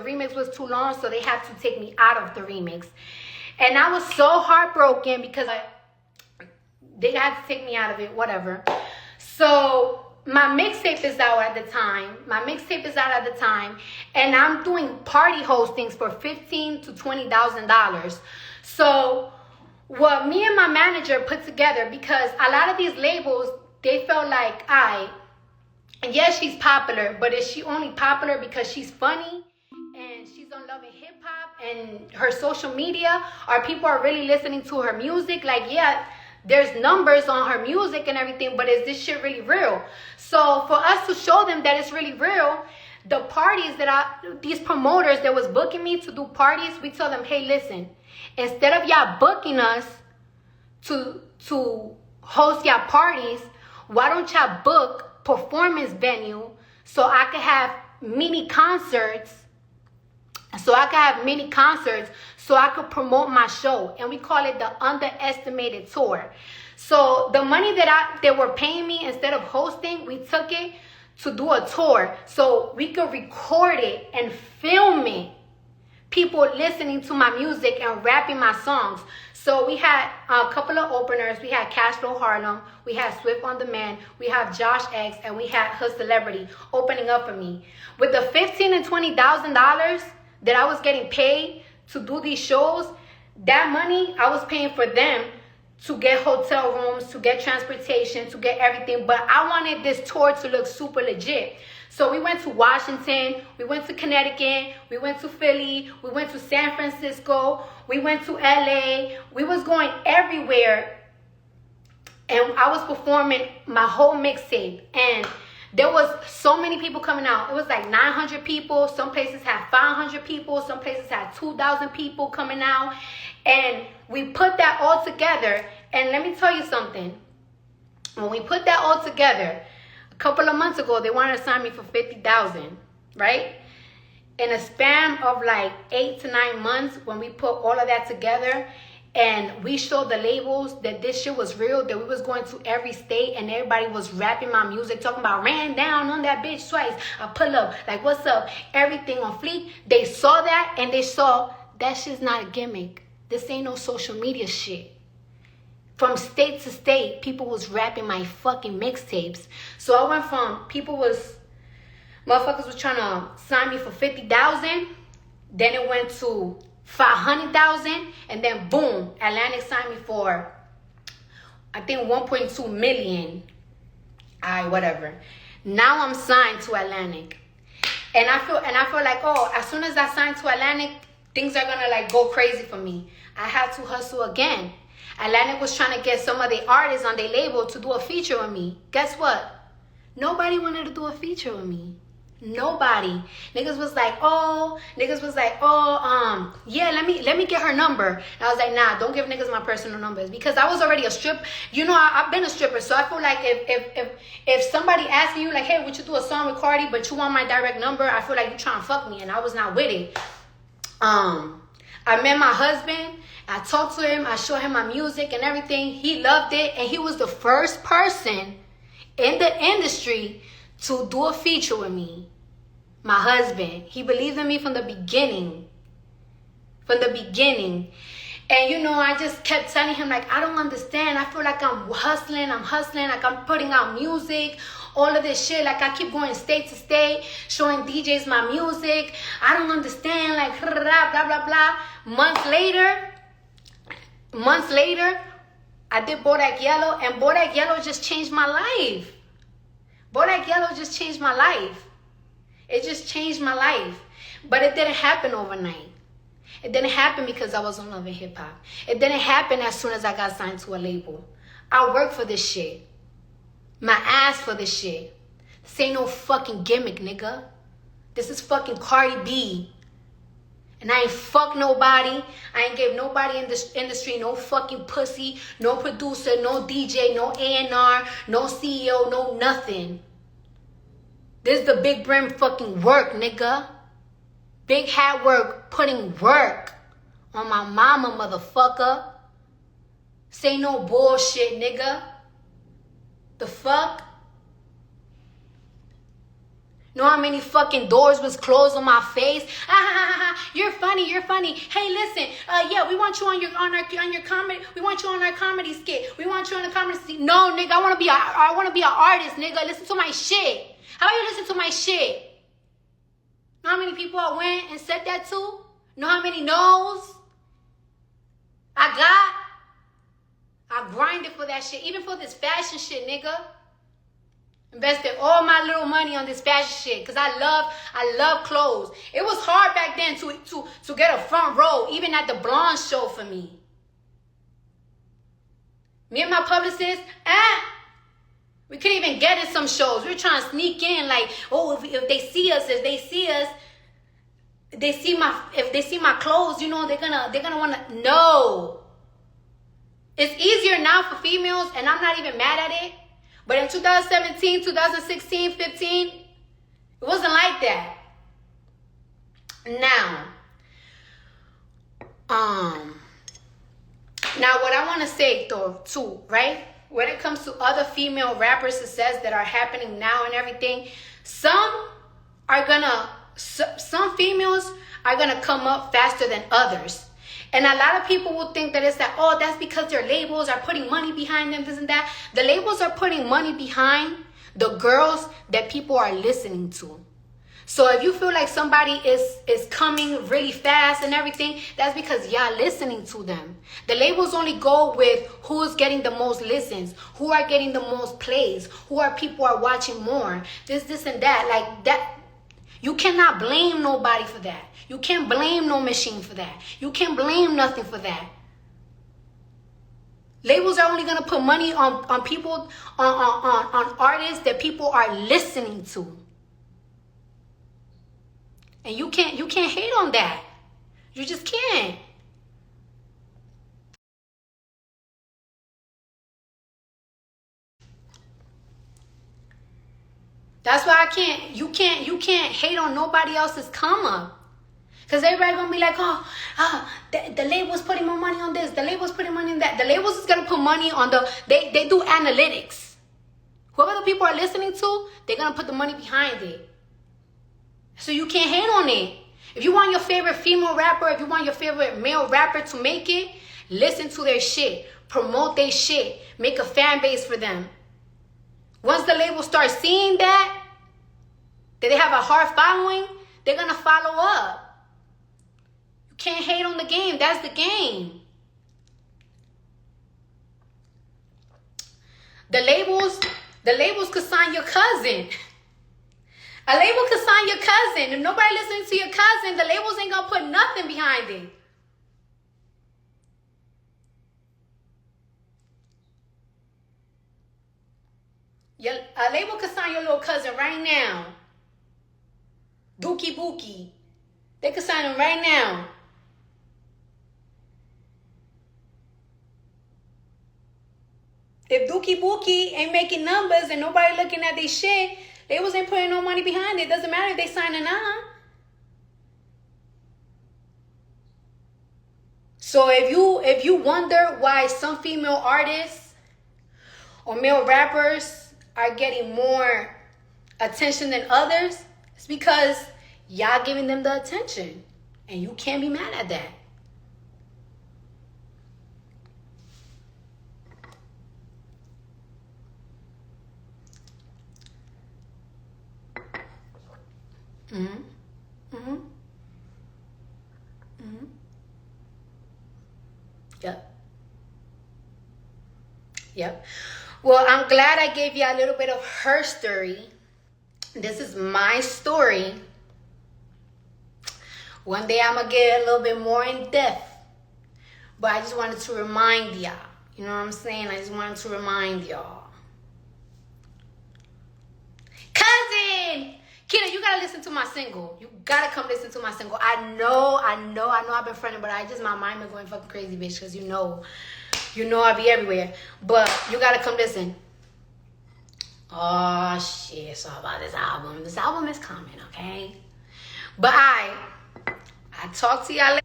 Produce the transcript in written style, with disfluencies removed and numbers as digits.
remix was too long, so they had to take me out of the remix. And I was so heartbroken because they had to take me out of it, whatever. So my mixtape is out at the time. And I'm doing party hostings for $15,000 to $20,000. So what me and my manager put together, because a lot of these labels, they felt like, yes, she's popular, but is she only popular because she's funny and she's on Love and Hip Hop and her social media? Or people are really listening to her music? Like, yeah, there's numbers on her music and everything, but is this shit really real? So for us to show them that it's really real, the parties these promoters that was booking me to do parties, we tell them, hey, listen, instead of y'all booking us to host y'all parties, why don't y'all book performance venue so I could have mini concerts, so I could promote my show. And we call it the underestimated tour. So the money that they were paying me, instead of hosting, we took it to do a tour so we could record it and film it. People listening to my music and rapping my songs. So we had a couple of openers. We had Cashflow Harlem, we had Swift on Demand, we have Josh X, and we had Her Celebrity opening up for me. With the $15,000 and $20,000 that I was getting paid to do these shows, that money I was paying for them to get hotel rooms, to get transportation, to get everything. But I wanted this tour to look super legit. So we went to Washington, we went to Connecticut, we went to Philly, we went to San Francisco, we went to LA. We was going everywhere. And I was performing my whole mixtape. And there was so many people coming out. It was like 900 people. Some places had 500 people. Some places had 2,000 people coming out. And we put that all together. And let me tell you something. When we put that all together, a couple of months ago, they wanted to sign me for $50,000, right? In a span of like 8 to 9 months, when we put all of that together, and we showed the labels that this shit was real, that we was going to every state and everybody was rapping my music, talking about ran down on that bitch twice, I pull up, like what's up, everything on fleek. They saw that and they saw that shit's not a gimmick. This ain't no social media shit. From state to state, people was rapping my fucking mixtapes. So I went from motherfuckers was trying to sign me for $50,000, then it went to $500,000, and then boom, Atlantic signed me for, I think, $1.2 million. Whatever. Now I'm signed to Atlantic, and I feel like, as soon as I sign to Atlantic, things are gonna like go crazy for me. I had to hustle again. Atlantic was trying to get some of the artists on their label to do a feature with me. Guess what? Nobody wanted to do a feature with me. Nobody. Niggas was like, yeah, let me get her number. And I was like, nah, don't give niggas my personal numbers, because I was already a stripper. You know, I've been a stripper, so I feel like if somebody asking you like, hey, would you do a song with Cardi, but you want my direct number, I feel like you trying to fuck me, and I was not with it. I met my husband. I talked to him. I showed him my music and everything. He loved it, and he was the first person in the industry to do a feature with me. My husband. He believed in me from the beginning. And you know, I just kept telling him, like, I don't understand. I feel like I'm hustling, like I'm putting out music, all of this shit. Like, I keep going state to state, showing DJs my music. I don't understand, like, blah, blah, blah. Months later, I did Bodak Yellow, and Bodak Yellow just changed my life. It just changed my life. But it didn't happen overnight. It didn't happen because I was on Love and Hip Hop. It didn't happen as soon as I got signed to a label. I worked for this shit. My ass for this shit. This ain't no fucking gimmick, nigga. This is fucking Cardi B. And I ain't fuck nobody. I ain't gave nobody in this industry no fucking pussy, no producer, no DJ, no A&R, no CEO, no nothing. This is the big brain fucking work, nigga. Big hat work, putting work on my mama, motherfucker. Say no bullshit, nigga. The fuck? Know how many fucking doors was closed on my face? you're funny. Hey, listen, yeah, we want you on your comedy. We want you on our comedy skit. We want you on the comedy skit. No, nigga, I want to be an artist, nigga. Listen to my shit. How about you listen to my shit? Know how many people I went and said that to? Know how many no's I got? I grinded for that shit. Even for this fashion shit, nigga. Invested all my little money on this fashion shit. Because I love clothes. It was hard back then to get a front row. Even at the blonde show for me. Me and my publicist, we couldn't even get in some shows. We were trying to sneak in like, oh, if they see us, if they see my clothes, you know, they're gonna wanna know. It's easier now for females, and I'm not even mad at it. But in 2017, 2016, 15, it wasn't like that. Now what I want to say though, too, right? When it comes to other female rappers' success that are happening now and everything, some females are gonna come up faster than others. And a lot of people will think that it's that, oh, that's because their labels are putting money behind them, this and that. The labels are putting money behind the girls that people are listening to. So if you feel like somebody is coming really fast and everything, that's because y'all listening to them. The labels only go with who's getting the most listens, who are getting the most plays, who are people are watching more, this and that. Like that, you cannot blame nobody for that. You can't blame no machine for that. You can't blame nothing for that. Labels are only gonna put money on people, on artists that people are listening to. And you can't hate on that. You just can't. That's why you can't hate on nobody else's come up. Because everybody going to be like, the label's putting more money on this. The label's putting money on that. The labels is going to put money on they do analytics. Whoever the people are listening to, they're going to put the money behind it. So you can't hate on it. If you want your favorite female rapper, if you want your favorite male rapper to make it, listen to their shit. Promote their shit. Make a fan base for them. Once the label starts seeing that they have a hard following, they're going to follow up. You can't hate on the game. That's the game. The labels could sign your cousin. A label could sign your cousin. If nobody listening to your cousin, the labels ain't going to put nothing behind it. A label could sign your little cousin right now. Dookie Bookie. They could sign him right now. If Dookie Bookie ain't making numbers and nobody looking at their shit, they wasn't putting no money behind it. Doesn't matter if they signing on. So if you wonder why some female artists or male rappers are getting more attention than others, it's because y'all giving them the attention. And you can't be mad at that. Yep. Well, I'm glad I gave you a little bit of her story. This is my story. One day I'm going to get a little bit more in depth. But I just wanted to remind y'all. You know what I'm saying? I just wanted to remind y'all. Cousin! Kidda, you gotta listen to my single. You gotta come listen to my single. I know I've been fronting, but my mind been going fucking crazy, bitch, because you know I be everywhere. But you gotta come listen. Oh, shit, it's all about this album. This album is coming, okay? But I talk to y'all later.